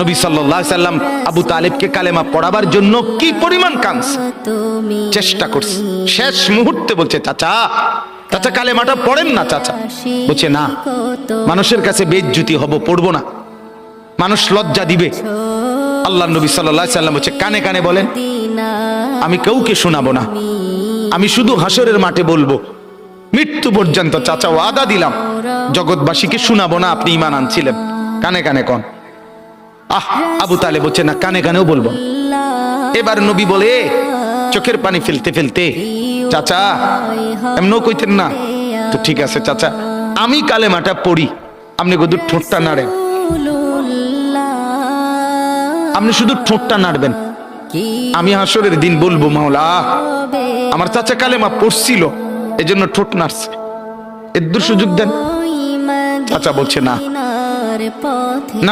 নবী সাল্লাল্লাহু আলাইহি সাল্লাম আবু তালিবকে কালেমা পড়াবার জন্য কি পরিমাণ কাঁদছে, চেষ্টা করছে। শেষ মুহূর্তে বলছে, চাচা চাচা কালেমাটা পড়েন না। চাচা বলছে, না, মানুষের কাছে বেইজ্জতি হব, পড়বো না, মানুষ লজ্জা দিবে। আল্লাহ নবী সাল্লাল্লাহু আলাইহি সাল্লাম বলছে, কানে কানে বলেন, আমি কাউকে শোনাবো না, আমি শুধু হাসরের মাঠে বলবো, মৃত্যু পর্যন্ত চাচা ওয়াদা দিলাম জগৎবাসীকে শোনাবো না আপনি ঈমান আনছিলেন, কানে কানে কোন। আবু তালেব বলছে, না, কানে কানেও বলবো। এবার নবী বলে চোখের পানি ফেলতে ফেলতে, চাচা এমনও কইতেন না তো, ঠিক আছে চাচা, আমি কালেমাটা পড়ি, আপনি শুধু ঠোঁটটা নাড়েন, আপনি শুধু ঠোঁটটা নাড়বেন, আমি হাসরের দিন বলবো, মাওলা আমার চাচা কালেমা পড়ছিল এজন্য ঠোঁট নাড়ছে, এর সুযোগ দেন। চাচা বলছে, না